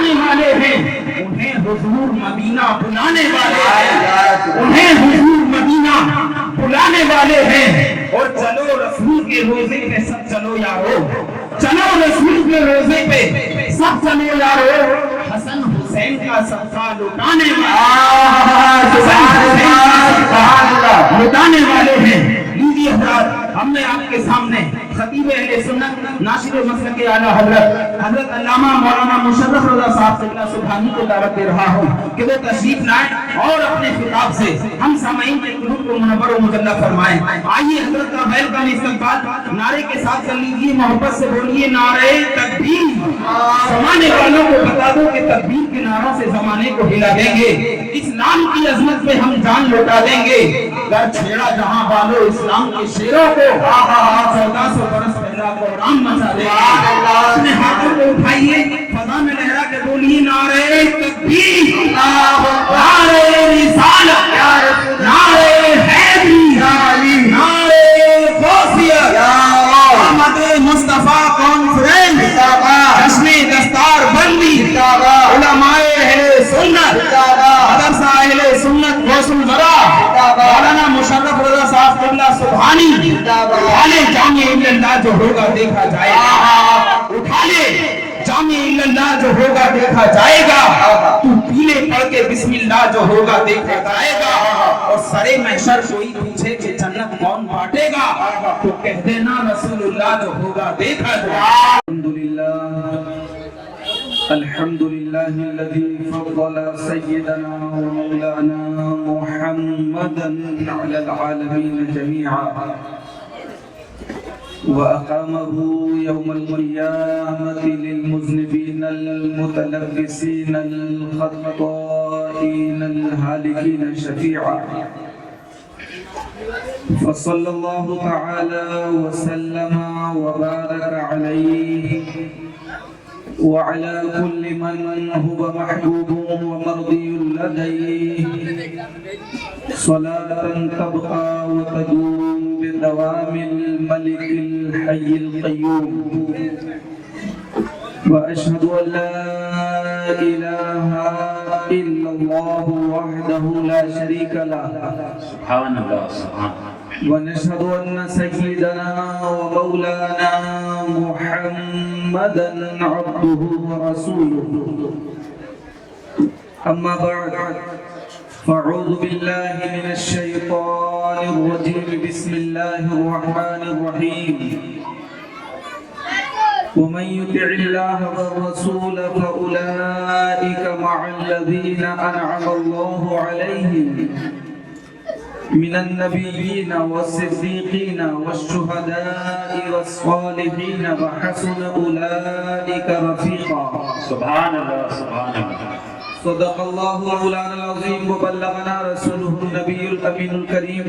بلانے والے ہیں، انہیں حضور مدینہ بلانے والے ہیں، انہیں حضور مدینہ بلانے والے ہیں۔ اور چلو رسول کے روزے پہ سب چلو یارو، چلو رسول کے روزے پہ سب چلو یارو، حسن حسین کا صدقہ لٹانے والے ہیں۔ لیجیے حضرات، ہم نے آپ کے سامنے خطیب اہل سنت ناشر مسلک اعلیٰ حضرت علامہ مولانا مشرف رضا صاحب قبلہ سبحانی کو دعوت دے رہا ہوں کہ وہ تشریف لائیں اور اپنے خطاب سے ہم سامعین کے قلوب کو منور و مجلہ فرمائیں۔ آئیے حضرت کا ویلکم استقبال نعرے کے ساتھ کر لیجیے، محبت سے بولیے نعرہ تکبیر۔ زمانے والوں کو بتا دو کہ تکبیر کے نعروں سے زمانے کو ہلا دیں گے، اسلام کی عظمت پہ ہم جان لوٹا دیں گے۔ گر چھیڑا جہاں والو اسلام کے شیروں کو، 1400 برس پہلا قرآن مچا دیں گے۔ اپنے ہاتھوں کو اٹھائیے، فضا میں لہرا کے بولیے نعرہ تکبیر، نعرہ رسالت، نعرہ حیدری، نعرہ غوثیت، احمد مصطفیٰ کانفرنس، جشن دستار بندی، علماء اہل سنت، مدرسہ اہل سنت غوث الورا مولانا مشرف رضا صاحب قبلہ سبحانی، اٹھا لے جامع اللہ جو ہوگا دیکھا جائے گا، اٹھا لے جامع اللہ جو ہوگا دیکھا جائے گا، تو پیلے پڑھ کے بسم اللہ جو ہوگا دیکھا جائے گا، اور سرے محشر کوئی پوچھے کہ جنت کون بانٹے گا، تو کہہ دینا رسول اللہ جو ہوگا دیکھا جائے گا۔ الحمد لله الذي فضل سيدنا ومولانا محمدا على العالمين جميعا وأقامه يوم القيامة للمذنبين المتلبسين الخطائين الهالكين شفيعا، فصلى الله تعالى وسلم وبارك عليه وعلى كل من هو محبوب ومرضي لديه، صلاة تبقى وتدوم بدوام الملك الحي القيوم، وأشهد أن لا إله إلا الله وحده لا شريك له، سبحان اللہ، سبحان اللہ، ونشهد أن سيدنا ومولانا محمدا عبده ورسوله، أما بعد فأعوذ بالله من الشيطان الرجيم، بسم الله الرحمن الرحيم، ومن يطع الله والرسول فأولئك مع الذين أنعم الله عليهم من النبيين والصديقين والشهداء والصالحين وحسن أولئك رفيقا۔ سبحان اللہ، سبحان اللہ، صدق الله مولانا العظيم وبلغنا رسوله النبي الأمين الكريم،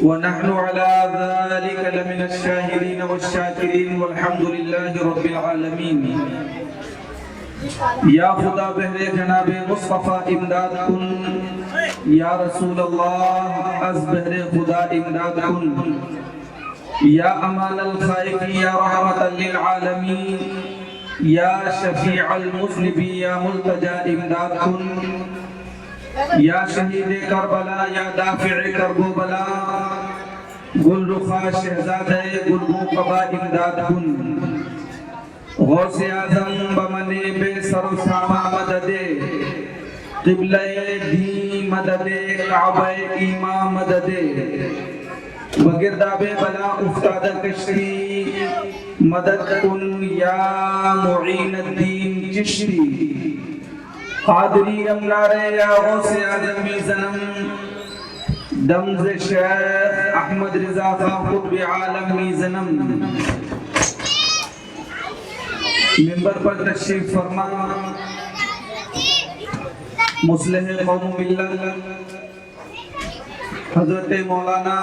ونحن على ذلك لمن الشاهدين والشاكرين، والحمد لله رب العالمين۔ یا خدا بہر جناب مصطفیٰ امداد کن، یا رسول اللہ از بہر خدا امداد کن، یا امان الخائفین، یا رحمت للعالمین، یا شفیع المذنبین، یا ملتجا امداد کن، یا شہید کربلا، یا دافع کرب و بلا، گل رخا شہزادہ گلبو قبا امداد کن، غوث اعظم بمنے بے سر و ساما مدد، قبلہ دی مدد، کعبہ ایماں مدد، بگرداب بلا افتاد کشتی مدد کن، یا معین الدین چشتی، قادری امنارے، یا غوث اعظم زنم، دمز شیخ احمد رضا خان قطب عالم زنم، ممبر پر تشریف فرما مصلح قوم ملت حضرت مولانا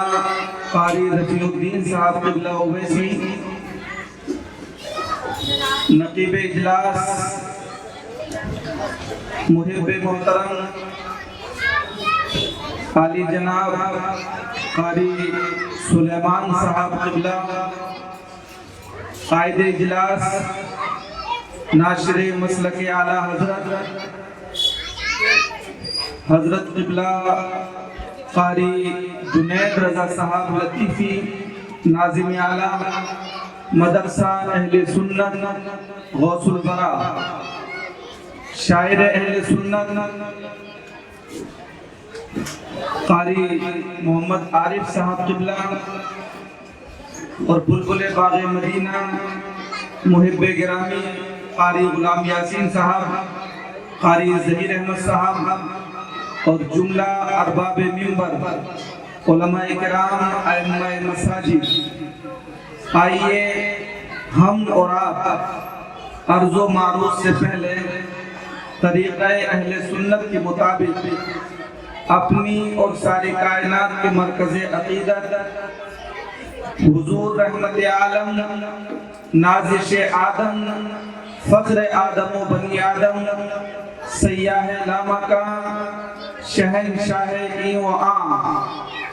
قاری رفیع الدین صاحب قبلہ اویسی، نقیب اجلاس محب محترم عالی جناب قاری سلیمان صاحب قبلہ، قائد اجلاس ناشر مسلک اعلیٰ حضرت قبلہ قاری جنید رضا صاحب لطیفی، ناظم اعلیٰ مدرسہ اہل سنت غوث الورا، شاعر اہل سنت قاری محمد عارف صاحب قبلہ، اور بلبل باغ مدینہ محب گرامی قاری غلام یاسین صاحب، قاری ظہیر احمد صاحب، اور جملہ ارباب منبر، علماء کرام، ائمہ مساجد، آئیے ہم اور آپ عرض و معروض سے پہلے طریقہ اہل سنت کے مطابق اپنی اور ساری کائنات کے مرکز عقیدت حضور رحمت عالم، نازش آدم، فخر آدم و بنی آدم، سیاہ لامکان، شہنشاہ این و آن،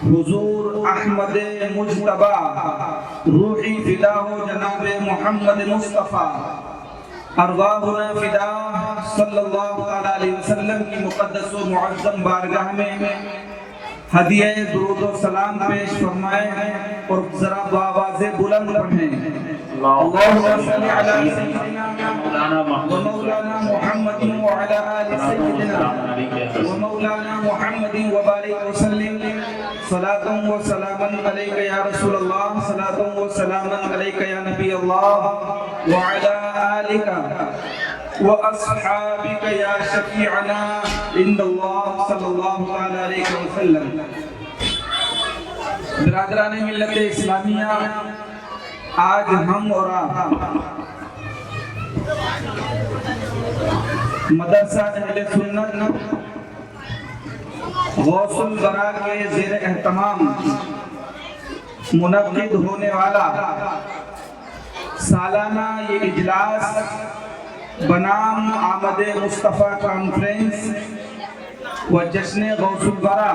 حضور احمد مجتبی، روحی فدا ہو جناب محمد مصطفیٰ، ارواحنا فدا صلی اللہ علیہ وسلم کی مقدس و معظم بارگاہ میں ہدیہ درود و سلام پیش فرمائیں اور ذرا بآواز بلند پڑھیں۔ اللہم صلی علی سیدنا ومولانا محمد وعلی آل سیدنا ومولانا محمد وبارک وسلم، صلاۃ و سلاما علیک یا رسول اللہ، صلاۃ و سلاما علیک یا نبی اللہ، وعلی آلک وَأَصْحَابِكَ يَا شَفِيعَنَا عِنْدَ اللَّهِ صلی اللہ علیہ وسلم۔ برادران ملت اسلامیہ، آج ہم اور آپ مدرسہ اہل سنت غوث الورا کے زیر اہتمام منعقد ہونے والا سالانہ یہ اجلاس بنام آمد مصطفیٰ کانفرنس و جشن غوث الورا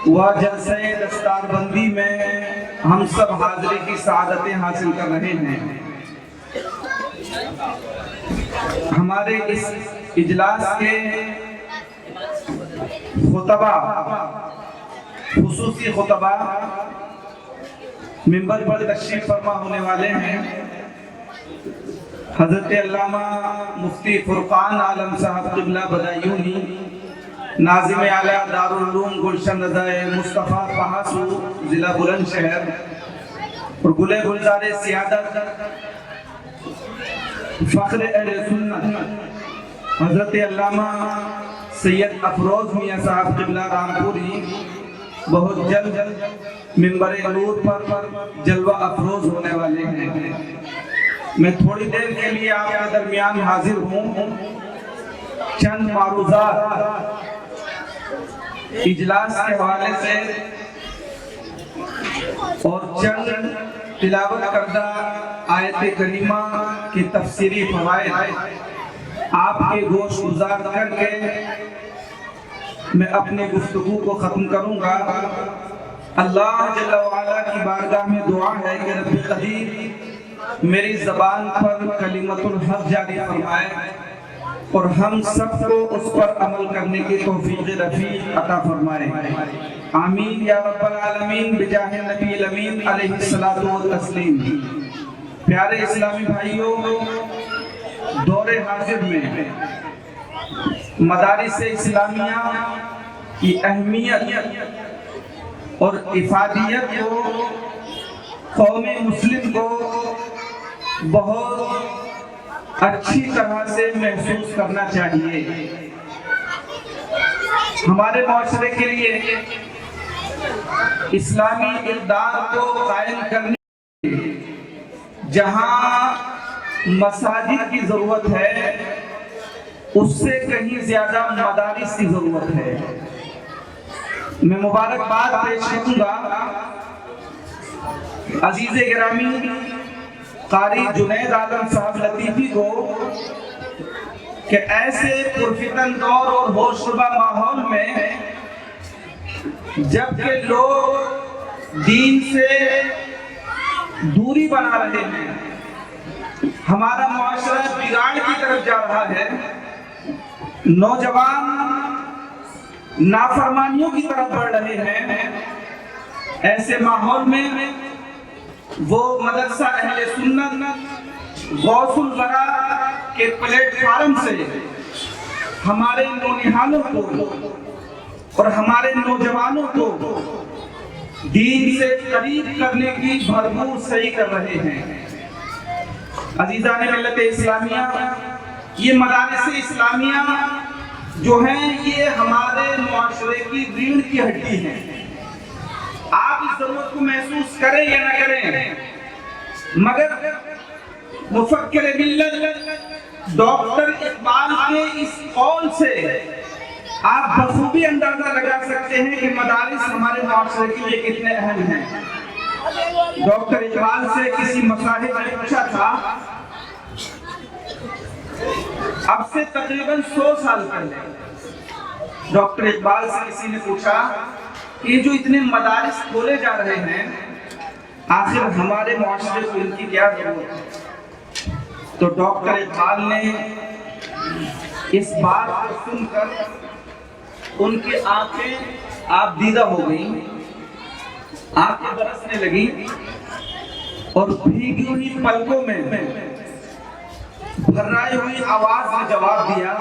و جلسہ دستار بندی میں ہم سب حاضری کی سعادتیں حاصل کر رہے ہیں۔ ہمارے اس اجلاس کے خطبہ، خصوصی خطبہ منبر پر تشریف فرما ہونے والے ہیں حضرت علامہ مفتی فرقان عالم صاحب قبلہ بدایونی، ناظم اعلیٰ دارالعلوم گلشن رضا مصطفیٰ پہاسو ضلع بلند شہر، اور گلے گلزار سیادت فخر اہل سنت حضرت علامہ سید افروز میاں صاحب قبلہ رامپوری بہت جلد منبر نور پر جلوہ افروز ہونے والے ہیں۔ میں تھوڑی دیر کے لیے آپ کے درمیان حاضر ہوں، چند معروضات اجلاس کے حوالے سے اور چند تلاوت کردہ آیت کریمہ کی تفسیری فوائد آپ کے گوش گزار کر کے میں اپنے گفتگو کو ختم کروں گا۔ اللہ جل وعلا کی بارگاہ میں دعا ہے کہ رب قدیر میری زبان پر کلمت الحق جاری فرمائے اور ہم سب کو اس پر عمل کرنے کی توفیق رفیق عطا فرمائے، آمین یا رب العالمین، بجاہ نبی الامین علیہ الصلوۃ والتسلیم۔ پیارے اسلامی بھائیوں، دور حاضر میں مدارس اسلامیہ کی اہمیت اور افادیت کو قوم مسلم کو بہت اچھی طرح سے محسوس کرنا چاہیے۔ ہمارے معاشرے کے لیے اسلامی اقدار کو قائم کرنے جہاں مساجد کی ضرورت ہے، اس سے کہیں زیادہ مدارس کی ضرورت ہے۔ میں مبارکباد پیش کروں گا عزیز گرامی قاری جنید عالم صاحب لطیفی کو کہ ایسے پرفتن دور اور ہوش ربا ماحول میں جب کہ لوگ دین سے دوری بنا رہے ہیں، ہمارا معاشرہ بگاڑ کی طرف جا رہا ہے، نوجوان نافرمانیوں کی طرف بڑھ رہے ہیں، ایسے ماحول میں وہ مدرسہ اہل سنت غوث الورا کے پلیٹ فارم سے ہمارے نونہالوں کو اور ہمارے نوجوانوں کو دین سے قریب کرنے کی بھرپور سعی کر رہے ہیں۔ عزیزان ملت اسلامیہ، یہ مدارس اسلامیہ جو ہیں یہ ہمارے معاشرے کی ریڑھ کی ہڈی ہیں۔ آپ اس ضرورت کو محسوس کریں یا نہ کریں، مگر مفکر ملت ڈاکٹر اقبال کے اس قول سے آپ بخوبی اندازہ لگا سکتے ہیں کہ مدارس ہمارے معاشرے کے لیے کتنے اہم ہیں۔ ڈاکٹر اقبال سے کسی مصاحب نے پوچھا تھا، اب سے تقریباً 100 سال پہلے ڈاکٹر اقبال سے کسی نے پوچھا کہ یہ جو اتنے مدارس کھولے جا رہے ہیں، آخر ہمارے معاشرے کو ان کی کیا ضرورت ہے؟ تو ڈاکٹر اقبال نے اس بات کو سن کر ان کی آنکھیں آپ دیدہ ہو گئیں، آنکھیں برسنے لگیں اور بھیگی ہوئی پلکوں میں بھرائی ہوئی آواز میں جواب دیا،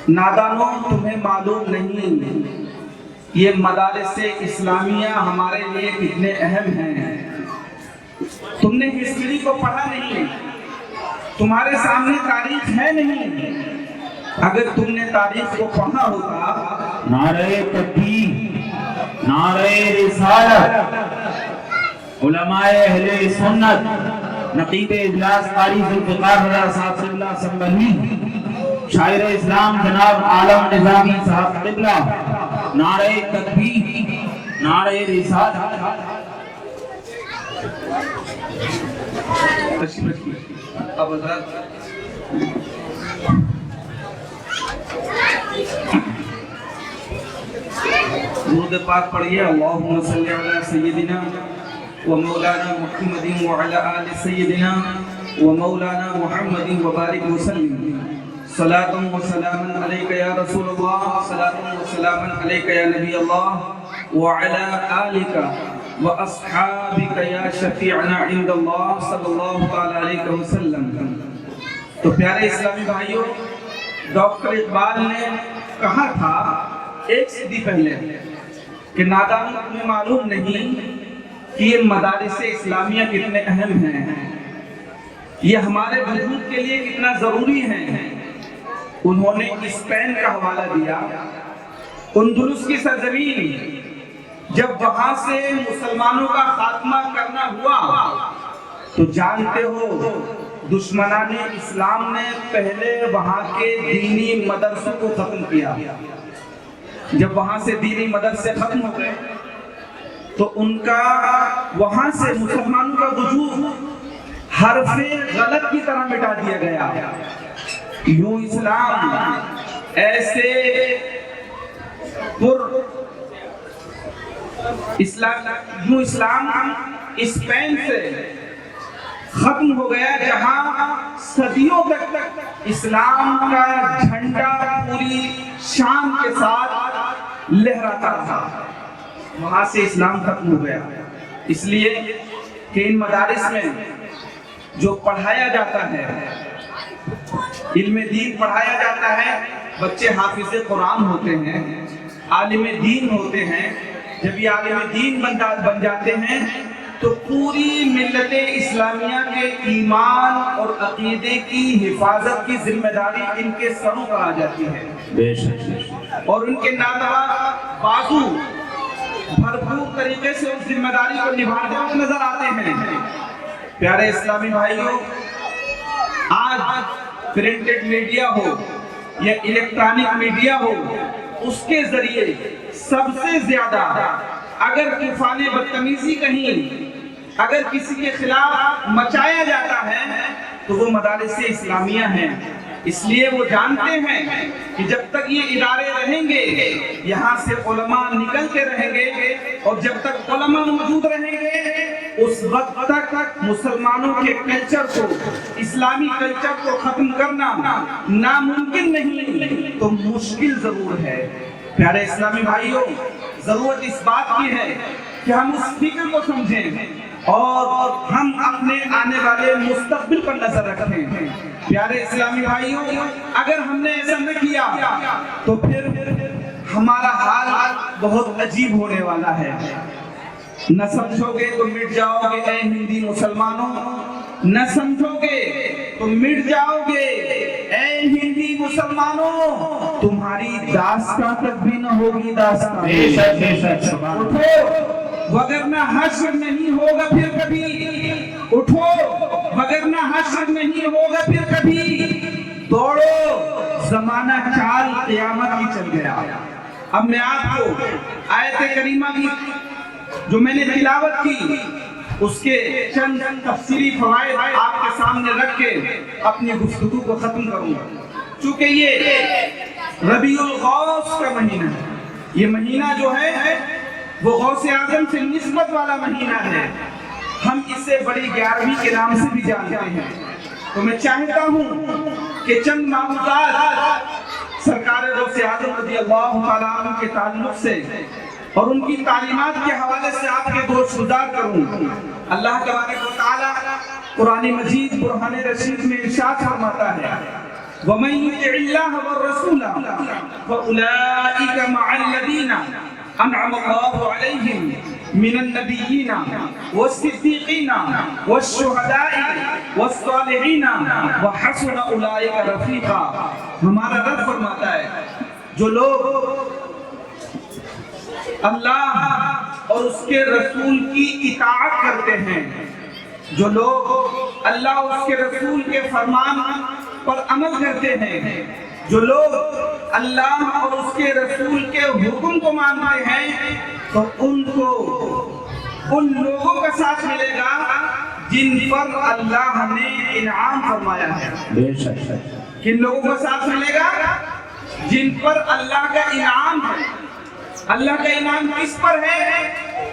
نادانوں تمہیں معلوم نہیں یہ مدارس اسلامیہ ہمارے لیے کتنے اہم ہیں۔ تم نے ہسٹری کو پڑھا نہیں، تمہارے سامنے تاریخ ہے نہیں، اگر تم نے تاریخ کو پڑھا ہوتا۔ نعرہ تکبیر، نعرہ رسالت، علماء اہل سنت، نقیب اجلاس قاری ذوالفقار رضا صاحب صلی اللہ سنبھلی، شاعر اسلام جناب عالم نظامی صاحب قبلہ، نعرہ تکبیر، نعرہ رسالت۔ تشریف رکھیے اب حضرات۔ درود پاک پڑھیے، اللہم صلی علی سیدنا و مولانا محمد وعلی آل سیدنا و مولانا محمد وبارک وسلم۔ صلاۃ و سلام علیک یا رسول اللہ، صلاۃ و سلام علیک یا نبی اللہ وعلی آلک و اصحابک یا شفیعنا عند اللہ صلی اللہ تعالی علیہ وسلم۔ تو پیارے اسلامی بھائیوں، ڈاکٹر اقبال نے کہا تھا ایک صدی پہلے کہ نادانوں تمہیں معلوم نہیں کہ یہ مدارس اسلامیہ کتنے اہم ہیں، یہ ہمارے وجود کے لیے کتنا ضروری ہیں۔ انہوں نے اسپین کا حوالہ دیا، اندلس کی سرزمین، جب وہاں سے مسلمانوں کا خاتمہ کرنا ہوا تو جانتے ہو دشمنان اسلام نے پہلے وہاں کے دینی مدرسوں کو ختم کیا۔ جب وہاں سے دینی مدرسے ختم ہو گئے تو ان کا وہاں سے مسلمانوں کا وجود حرف غلط کی طرح مٹا دیا گیا۔ یوں اسلام ایسے یوں اسلام اسپین سے ختم ہو گیا، جہاں صدیوں تک اسلام کا جھنڈا پوری شان کے ساتھ لہراتا تھا، وہاں سے اسلام ختم ہو گیا۔ اس لیے کہ ان مدارس میں جو پڑھایا جاتا ہے، علم دین پڑھایا جاتا ہے، بچے حافظ قرآن ہوتے ہیں، عالم دین ہوتے ہیں۔ جب یہ عالم دین بن جاتے ہیں تو پوری ملت اسلامیہ کے ایمان اور عقیدے کی حفاظت کی ذمہ داری ان کے سروں پر آ جاتی ہے، بے شک، اور ان کے ناتواں بازو بھرپور طریقے سے اس ذمہ داری کو نبھاتے ہوئے نظر آتے ہیں۔ پیارے اسلامی بھائیوں، آج پرنٹڈ میڈیا ہو یا الیکٹرانک میڈیا ہو، اس کے ذریعے سب سے زیادہ اگر طوفان بدتمیزی کہیں اگر کسی کے خلاف مچایا جاتا ہے تو وہ مدارس اسلامیہ ہیں۔ اس لیے وہ جانتے ہیں کہ جب تک یہ ادارے رہیں گے یہاں سے علماء نکلتے رہیں گے، اور جب تک علماء موجود رہیں گے اس وقت تک مسلمانوں کے کلچر کو، اسلامی کلچر کو ختم کرنا ناممکن نہیں تو مشکل ضرور ہے۔ پیارے اسلامی بھائیوں، ضرورت اس بات کی ہے کہ ہم اس فکر کو سمجھیں اور ہم اپنے آنے والے مستقبل پر نظر رکھیں۔ پیارے اسلامی بھائیوں، اگر ہم نے ایسا نہ کیا تو پھر ہمارا حال بہت عجیب ہونے والا ہے۔ نہ سمجھو گے تو مٹ جاؤ گے اے ہندی مسلمانوں، نہ سمجھو گے تو مٹ جاؤ گے اے ہندی مسلمانوں، تمہاری داستان تک بھی نہ ہوگی داستان۔ بے شک بے شک، اٹھو وگرنہ حشر نہیں ہوگا پھر کبھی، اٹھو وگرنہ حشر نہیں ہوگا پھر کبھی، دوڑو زمانہ چال قیامت ہی چل گیا۔ اب میں آپ کو آیت کریمہ کی جو میں نے تلاوت کی اس کے چند تفسیری فوائد آپ کے سامنے رکھ کے اپنی گفتگو کو ختم کروں گا۔ چونکہ یہ ربیع الغوث کا مہینہ ہے، یہ مہینہ جو ہے وہ غوث اعظم سے نسبت والا مہینہ ہے، ہم اسے بڑی 11ویں کے نام سے بھی جانتے ہیں۔ تو میں چاہتا ہوں کہ چند معمولات سرکار غوث اعظم رضی اللہ تعالیٰ عنہ کے تعلق سے اور ان کی تعلیمات کے حوالے سے آپ کے گوش گزار کروں۔ اللہ تبارک و تعالیٰ قرآن مجید برہان رشید میں ارشاد فرماتا ہے وَمَن يُطِعِ اللَّهَ وَالرَّسُولَ فَأُولَٰئِكَ مَعَ الَّذِينَ أَنْعَمَ اللَّهُ عَلَيْهِمْ مِنَ النَّبِيِّينَ وَالصِّدِّيقِينَ وَالشُّهَدَاءِ وَالصَّالِحِينَ وَحَسُنَ أُولَٰئِكَ رَفِيقًا۔ ہمارا رب فرماتا ہے جو لوگ اللہ اور اس کے رسول کی اطاعت کرتے ہیں، جو لوگ اللہ اور اس کے رسول کے فرمان پر عمل کرتے ہیں، جو لوگ اللہ اور اس کے رسول کے حکم کو مانتے ہیں، تو ان کو ان لوگوں کا ساتھ ملے گا جن پر اللہ نے انعام فرمایا ہے۔ بے شک، کن لوگوں کا ساتھ ملے گا؟ جن پر اللہ کا انعام ہے۔ اللہ کا انعام کس پر ہے؟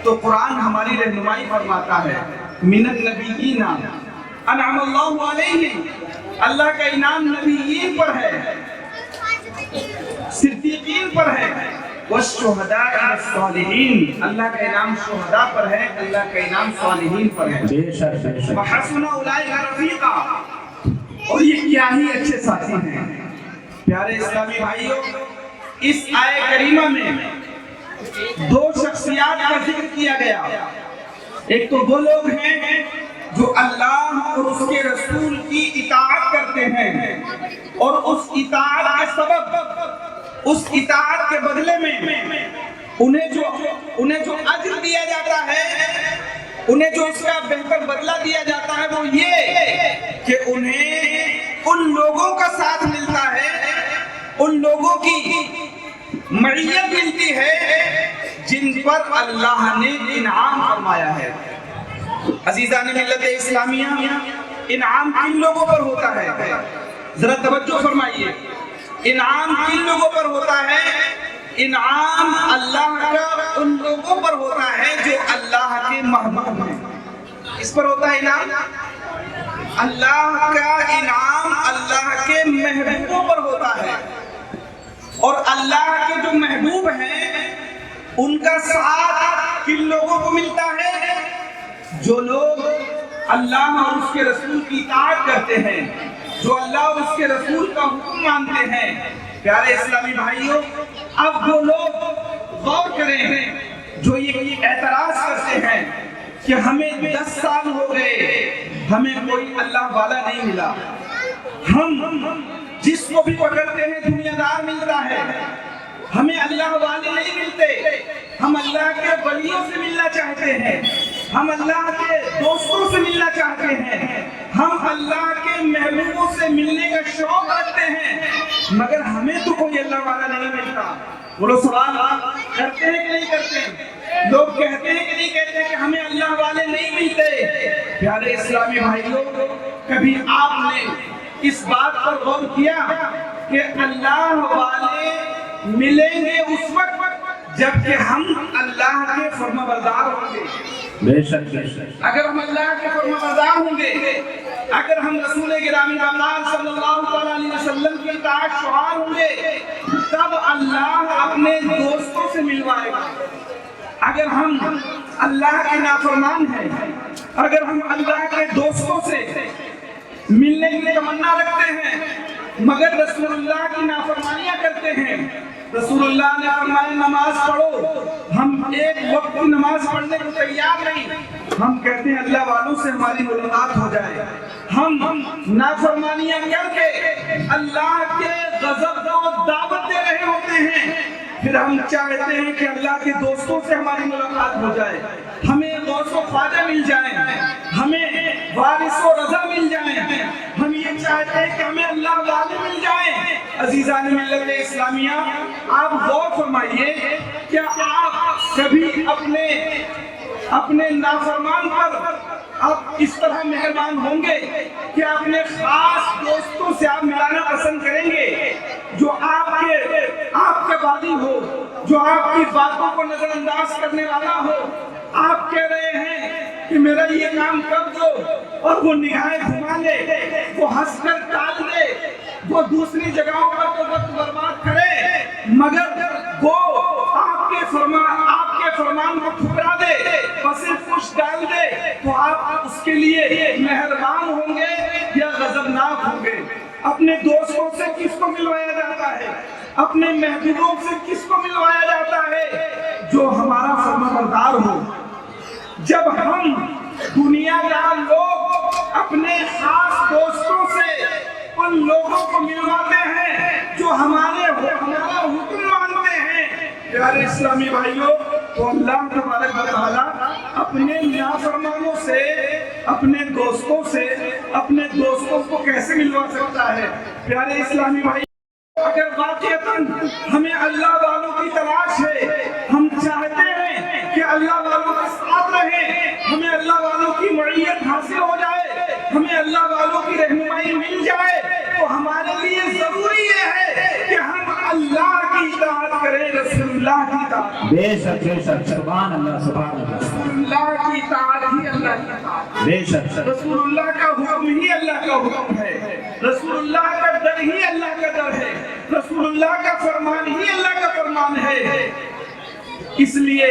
تو قرآن ہماری رہنمائی فرماتا ہے من النبیین انعم اللہ علیہم، اللہ کا انعام نبیین پر ہے، صدیقین پر ہے، والشہداء والصالحین، اللہ کا انعام شہداء پر ہے، اللہ کا انعام صالحین پر ہے۔ بے شک بے شک، وحسن اولئک رفیقا، اور یہ کیا ہی اچھے ساتھی ہیں۔ پیارے اسلامی بھائیوں، اس آیت کریمہ میں دو شخصیات کا ذکر کیا گیا۔ ایک تو وہ لوگ ہیں جو اللہ اور اس کے رسول کی اطاعت کرتے ہیں اور اس اطاعت کے سبب، اس اطاعت کے بدلے میں انہیں جو اجر دیا جاتا ہے، انہیں جو اس کا بہتر بدلہ دیا جاتا ہے، وہ یہ کہ انہیں ان لوگوں کا ساتھ ملتا ہے، ان لوگوں کی معیت ملتی ہے جن پر اللہ نے انعام فرمایا ہے۔ عزیزان ملت اسلامیہ، انعام کن لوگوں پر ہوتا ہے؟ ذرا توجہ فرمائیے، انعام کن لوگوں پر ہوتا ہے؟ انعام اللہ کا ان لوگوں پر ہوتا ہے جو اللہ کے محبوب ہیں۔ اس پر ہوتا ہے انعام، اللہ کا انعام اللہ کے محبوبوں پر ہوتا ہے، اور اللہ کے جو محبوب ہیں ان کا ساتھ کن لوگوں کو ملتا ہے؟ جو لوگ اللہ اور اس کے رسول کی اطاعت کرتے ہیں، جو اللہ اور اس کے رسول کا حکم مانتے ہیں۔ پیارے اسلامی بھائیوں، اب وہ لوگ غور کریں جو یہ اعتراض کرتے ہیں کہ ہمیں 10 سال ہو گئے، ہمیں کوئی اللہ والا نہیں ملا، ہم جس کو بھی پکڑتے ہیں دنیا دار ملتا ہے، ہمیں اللہ والے نہیں ملتے، ہم اللہ کے ولیوں سے ملنا چاہتے ہیں، ہم اللہ کے دوستوں سے ملنا چاہتے ہیں، ہم اللہ کے محبوبوں سے ملنے کا شوق رکھتے ہیں، مگر ہمیں تو کوئی اللہ والا نہیں ملتا۔ وہ لوگ سوال کرتے ہیں کہ نہیں کرتے؟ لوگ کہتے ہیں کہ نہیں کہتے کہ ہمیں اللہ والے نہیں ملتے؟ پیارے اسلامی بھائیوں، کبھی آپ نے اس بات پر غور کیا کہ اللہ والے ملیں گے اس وقت جب کہ ہم اللہ کے فرمانبردار ہوں گے، بے شک بے شک اگر ہم اللہ کے فرمانبردار ہوں گے، اگر ہم رسول گرامی پاک صلی اللہ علیہ وسلم کی اطاعت شعار ہوں گے، تب اللہ اپنے دوستوں سے ملوائے گا۔ اگر ہم اللہ کے نافرمان ہیں، اگر ہم اللہ کے دوستوں سے ملنے کی تمنا رکھتے ہیں مگر رسول اللہ کی نافرمانیاں کرتے ہیں، رسول اللہ نے فرمایا نماز پڑھو، ہم ایک وقت کی نماز پڑھنے کو تیار نہیں، ہم کہتے ہیں اللہ والوں سے ہماری ملاقات ہو جائے، ہم نافرمانیاں کر کے اللہ کے غضب کو دعوت دے رہے ہوتے ہیں، پھر ہم چاہتے ہیں کہ اللہ کے دوستوں سے ہماری ملاقات ہو جائے، ہمیں غوث و خواجہ مل جائیں، ہمیں وارث و رضا مل جائیں، ہم یہ چاہتے ہیں کہ ہمیں اللہ والے مل جائیں۔ عزیزان ملت اسلامیہ، آپ غور فرمائیے، کیا آپ کبھی اپنے نافرمان پر آپ اس طرح مہربان ہوں گے کہ اپنے خاص دوستوں سے آپ ملانا پسند کریں گے جو آپ کے بادی ہو، جو آپ کی باتوں کو نظر انداز کرنے والا ہو؟ آپ کہہ رہے ہیں کہ میرا یہ کام کر دو اور وہ نگاہیں گھما لے، وہ ہنس کر ٹال دے، وہ دوسری جگہوں پر تو وقت برباد کرے مگر وہ آپ کے فرمان کو ٹھکرا دے، پسے پش ڈال دے، تو آپ اس کے لیے مہربان ہوں گے یا غضبناک ہوں گے؟ اپنے دوستوں سے کس کو ملوایا جاتا ہے؟ اپنے محبوبوں سے کس کو ملوایا جاتا ہے؟ جو ہمارا فرمانبردار ہو۔ جب ہم دنیا دار لوگ اپنے خاص دوستوں سے ان لوگوں کو ملواتے ہیں جو ہمارا حکم مانتے ہیں، پیارے اسلامی بھائیوں، تو اللہ تبارک و تعالیٰ اپنے نافرمانوں سے، اپنے دوستوں کو کیسے ملوا سکتا ہے؟ پیارے اسلامی بھائی، اگر واقعتاً ہمیں اللہ والوں کی تلاش ہے، ہم چاہتے ہیں کہ اللہ والوں کے ساتھ رہیں، ہمیں اللہ والوں کی معیت حاصل ہو جائے، ہمیں اللہ والوں کی رہنمائی مل جائے، تو ہمارے لیے ضروری یہ ہے کہ ہم اللہ کی اطاعت کریں، رسول اللہ کی اطاعت۔ بے شک بے شک، سبحان اللہ سبحان اللہ، رسول اللہ کی اطاعت ہی اللہ کی اطاعت، بے شک، رسول اللہ کا حکم ہی اللہ کا حکم ہے، رسول اللہ کا در ہی اللہ کا در ہے، رسول اللہ کا فرمان ہی اللہ کا فرمان ہے۔ اس لیے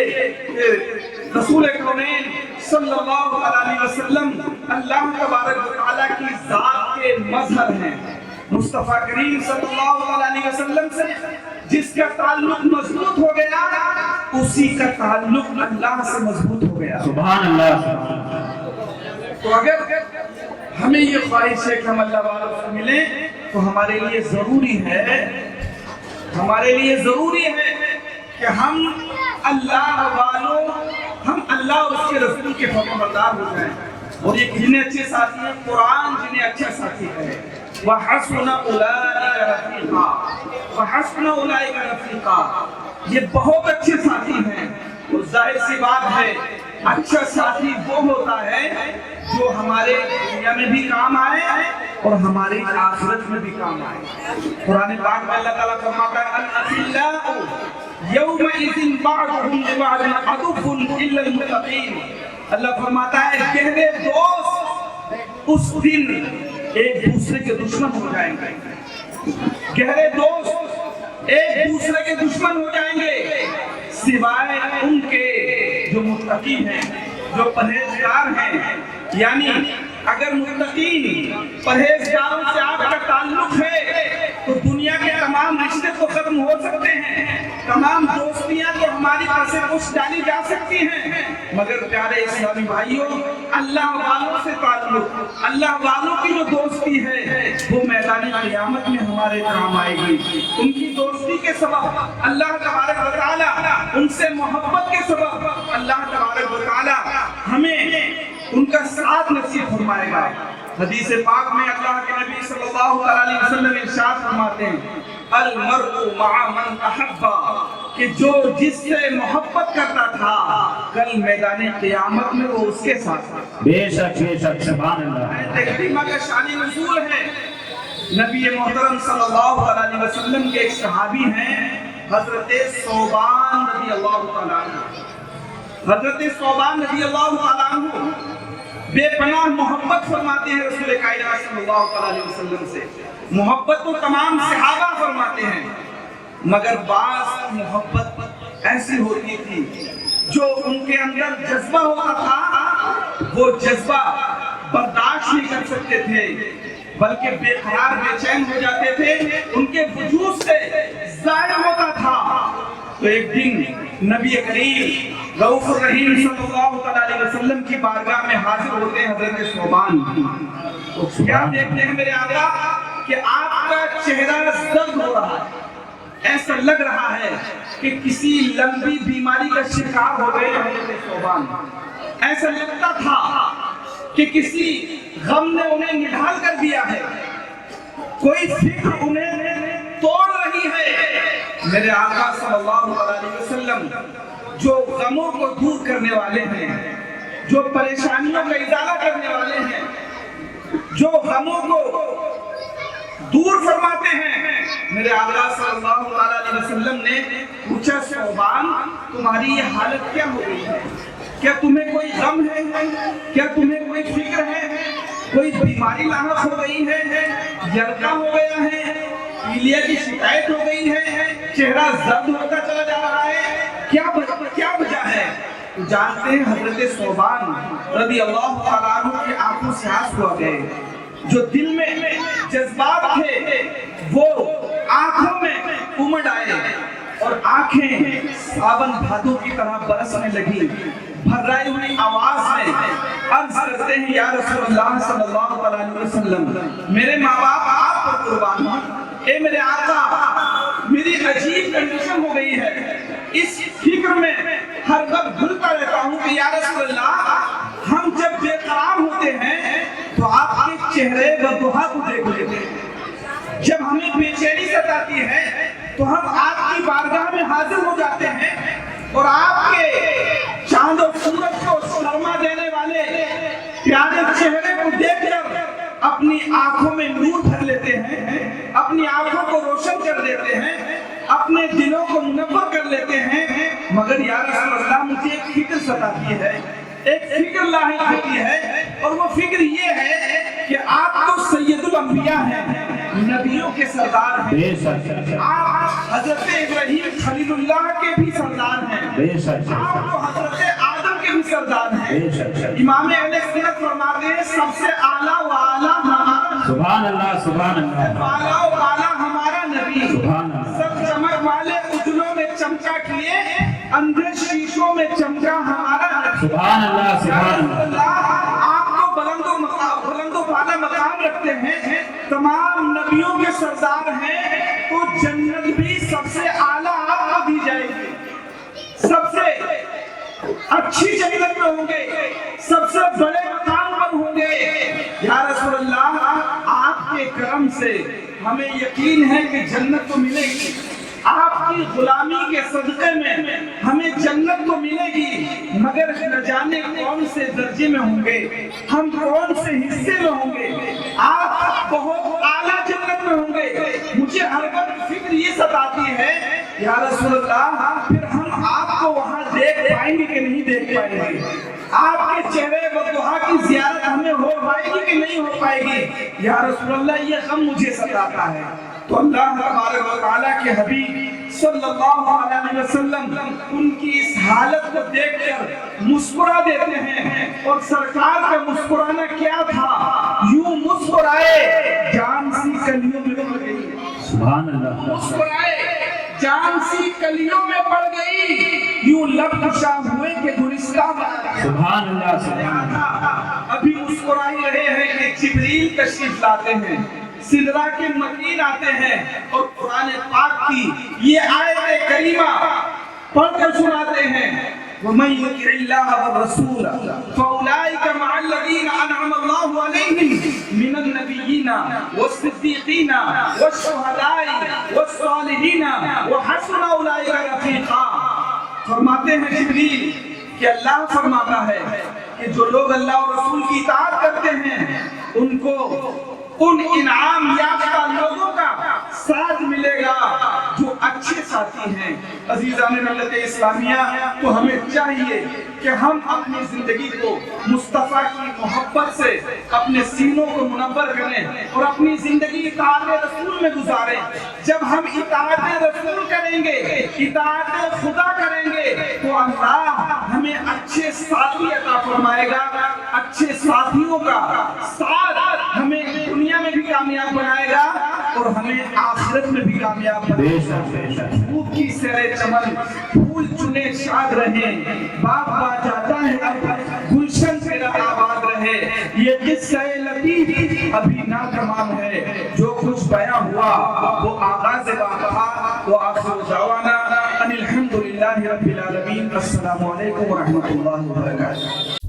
رسول کونین صلی اللہ علیہ وسلم اللہ تبارک و تعالیٰ کی ذات کے مظہر ہیں۔ مصطفیٰ کریم صلی اللہ علیہ وسلم سے جس کا تعلق مضبوط ہو گیا، اسی کا تعلق اللہ سے مضبوط ہو گیا۔ سبحان اللہ۔ تو اگر ہمیں یہ خواہش ہے کہ ہم اللہ والوں سے ملیں، تو ہمارے لیے ضروری ہے کہ ہم اللہ اور اس کے رسول کے فرمانبردار ہو جائیں۔ اور یہ جنہیں اچھے ساتھی ہیں، قرآن جنہیں اچھا ساتھی ہے، وَحَسُنَ أُولَٰئِكَ رَفِيقًا، وَحَسُنَ أُولَٰئِكَ رَفِيقًا، یہ بہت اچھے ساتھی ہیں۔ اور ظاہر سی بات ہے، اچھا ساتھی وہ ہوتا ہے جو ہمارے دنیا میں بھی کام آئے اور ہماری آخرت میں بھی کام آئے۔ قرآن پاک میں اللہ تعالیٰ فرماتا ہے الْأَخِلَّاءُ يَوْمَئِذٍ بَعْضُهُمْ لِبَعْضٍ عَدُوٌّ إِلَّا الْمُتَّقِينَ، اللہ فرماتا ہے گہرے دوست اس دن ایک دوسرے کے دشمن ہو جائیں گے، گہرے دوست ایک دوسرے کے دشمن ہو جائیں گے سوائے ان کے جو متقی ہیں، جو پرہیزگار ہیں۔ یعنی اگر متقین پرہیزگاروں سے آپ کا تعلق ہے تو دنیا کے تمام رشتے تو ختم ہو سکتے ہیں، تمام دوستیاں تو ہماری پاسے پش ڈالی جا سکتی ہیں، مگر پیارے اسلامی بھائیوں، اللہ والوں سے تعلق، اللہ والوں کی جو دوستی ہے وہ میدان قیامت میں ہمارے کام آئے گی۔ ان کی دوستی کے سبب اللہ تبارک و تعالیٰ، ان سے محبت کے سبب اللہ تبارک و تعالیٰ ہمیں ان کا ساتھ نصیب فرمائے گا۔ حدیث پاک میں اللہ کے نبی صلی اللہ علیہ وسلم ارشاد فرماتے ہیں المرء مع من احب، کہ جو جس سے محبت کرتا تھا کل میدان قیامت میں وہ اس کے ساتھ تھا۔ بے شک بے شک، سبحان اللہ۔ تکریمہ کا شان نزول ہے، نبی محترم صلی اللہ علیہ وسلم کے ایک صحابی ہیں حضرت ثوبان رضی اللہ تعالیٰ عنہ۔ حضرت صوبان رضی اللہ تعالیٰ عنہ بے پناہ محبت فرماتے ہیں رسول کائنات صلی اللہ علیہ وسلم سے. محبت تو تمام صحابہ فرماتے ہیں، مگر بعض محبت ایسی ہوتی تھی جو ان کے اندر جذبہ ہوتا تھا، وہ جذبہ برداشت نہیں کر سکتے تھے، بلکہ بے قرار بے چین ہو جاتے تھے، ان کے وجود سے ظاہر ہوتا تھا. تو ایک دن نبی کریم رؤوف الرحیم صلی اللہ علیہ وسلم کی بارگاہ میں حاضر ہوتے ہیں حضرت صوبان. تو کیا دیکھتے ہیں میرے آقا کہ آپ کا چہرہ زرد ہو رہا ہے، ایسا لگ رہا ہے کہ کسی لمبی بیماری کا شکار ہو گئے حضرت صوبان. ایسا لگتا تھا کہ کسی غم نے انہیں نڈھال کر دیا ہے، کوئی فکر انہیں توڑ رہی ہے. میرے آقا صلی اللہ علیہ وسلم جو غموں کو دور کرنے والے ہیں، جو پریشانیوں کا ازالہ کرنے والے ہیں، جو غموں کو دور فرماتے ہیں، میرے آقا صلی اللہ علیہ وسلم نے پوچھا صوبان تمہاری یہ حالت کیا ہو گئی ہے؟ کیا تمہیں کوئی غم ہے؟ کیا تمہیں کوئی فکر ہے؟ کوئی بیماری لاحق ہو گئی ہے؟ یرقہ ہو گیا ہے؟ پیلیا کی شکایت ہو گئی ہے؟ چہرہ زرد ہوتا چلا جا رہا ہے؟ کیا وجہ ہے؟ جانتے ہیں حضرت صوبان رضی اللہ تعالیٰ عنہ کی آنکھوں سے آنسو آ گئے. جو دل میں جذبات تھے وہ آنکھوں میں امڑ آئے اور آنکھیں ساون بھادوں کی طرح برسنے لگی. بھرائی ہوئی آواز میں عرض کرتے ہیں یا رسول اللہ صلی اللہ علیہ وسلم میرے ماں باپ آپ پر قربان ہوں. اے میرے آقا میری عجیب کنڈیشن ہو گئی ہے، اس فکر میں ہر وقت بھولتا رہتا ہوں کہ یا رسول اللہ ہم جب بے قرار ہوتے ہیں تو آپ کے چہرے وضحا کو دیکھ لیتے ہیں، جب ہمیں بے چینی ستاتی ہے تو ہم آپ کی بارگاہ میں حاضر ہو جاتے ہیں اور آپ کے چاند و سورج کو سرما دینے والے پیارے چہرے کو دیکھ کر اپنی آنکھوں میں نور بھر لیتے ہیں، اپنی آنکھوں کو روشن کر دیتے ہیں، اپنے دلوں کو منور کر لیتے ہیں. مگر یا رسول اللہ مجھے ایک فکر ستاتی ہے، ایک فکر لاحق ہوتی ہے، اور وہ فکر یہ ہے کہ آپ تو سید الانبیاء ہیں، نبیوں کے سردار ہیں، آپ حضرت ابراہیم خلیل اللہ کے بھی سردار ہیں، آپ تو حضرت آدم کے بھی سردار ہیں. امام اہل سنت فرماتے ہیں سب سے اعلیٰ و اعلیٰ ہمارا، سبحان اللہ سبحان اللہ، اعلیٰ و اعلیٰ ہمارا نبی، سبحان اللہ. سب چمک والے اجلوں میں چمکا کیے، اندھے شیشوں میں چمکا ہمارا نبی. سبحان اللہ سبحان اللہ. آپ کو بلند و بالا مقام رکھتے ہیں، تمام نبیوں کے سردار ہیں، تو جنت بھی سب سے اعلیٰ آپ کو دی جائے گی، سب سے اچھی جنت میں ہوں گے، سب سے بڑے مقام پر ہوں گے. یا رسول اللہ آپ کے کرم سے ہمیں یقین ہے کہ جنت تو ملے گی، آپ کی غلامی کے صدقے میں ہمیں جنت تو ملے گی، مگر نہ جانے کون سے درجے میں ہوں گے، ہم کون سے حصے میں ہوں گے. آپ بہت اعلیٰ جنت میں ہوں گے. مجھے ہر وقت فکر یہ ستاتی ہے یا رسول اللہ پھر ہم آپ کو وہاں دیکھ پائیں گے کہ نہیں دیکھ پائیں گے، آپ کے چہرے وضحا کی زیارت ہمیں ہو پائے گی کہ نہیں ہو پائے گی. یا رسول اللہ یہ غم مجھے ستاتا ہے. تو اللہ تبارک و تعالیٰ کے حبیب صلی اللہ علیہ وسلم ان کی اس حالت کو دیکھ کر مسکرا دیتے ہیں، اور سرکار کا مسکرانا کیا تھا، یوں مسکرائے جان سی کلیوں میں پڑ گئی. سبحان اللہ. مسکرائے جان سی کلیوں میں پڑ گئی، یوں لب کشا ہوئے کہ گلستہ بنا. سبحان اللہ سبحان اللہ. ابھی مسکرا ہی رہے ہیں کہ جبریل تشریف لاتے ہیں، سدرہ کے مکین آتے ہیں اور قرآن پاک کی یہ آیت کریمہ پڑھ کر سناتے ہیں. وَمَن يُطِعِ اللَّهَ وَالرَّسُولَ فَأُولَٰئِكَ مَعَ الَّذِينَ أَنْعَمَ اللَّهُ عَلَيْهِم مِّنَ النَّبِيِّينَ وَالصِّدِّيقِينَ وَالشُّهَدَاءِ وَالصَّالِحِينَ وَحَسُنَ أُولَٰئِكَ رَفِيقًا. فرماتے ہیں جبریل کہ اللہ فرماتا ہے کہ جو لوگ اللہ اور رسول کی اطاعت کرتے ہیں ان کو ان انعام یافتہ لوگوں کا ساتھ ملے گا جو اچھے ساتھی ہیں۔ عزیزان ملت اسلامیہ، تو ہمیں چاہیے کہ ہم اپنی زندگی کو مصطفیٰ کی محبت سے اپنے سینوں کو منور کریں اور اپنی زندگی اطاعت رسول میں گزاریں۔ جب ہم اطاعت رسول کریں گے، اطاعت خدا کریں گے، تو اللہ ہمیں اچھے ساتھی عطا فرمائے گا۔ اچھے ساتھیوں کا ساتھ ہمیں دنیا میں بھی کامیاب بنائے گا اور ہمیں آخرت میں بھی کامیاب بنائے گا۔ خوب کی سیر چمن، پھول چنے شاد رہیں، باغ جاتا ہے اب گلشن تیرا آباد رہے۔ یہ قصہ لطیف ابھی ناتمام ہے، جو کچھ بیان ہوا وہ آغاز بات تھا۔ وآخر دعوانا ان الحمدللہ رب العالمین۔ السلام علیکم ورحمۃ اللہ وبرکاتہ۔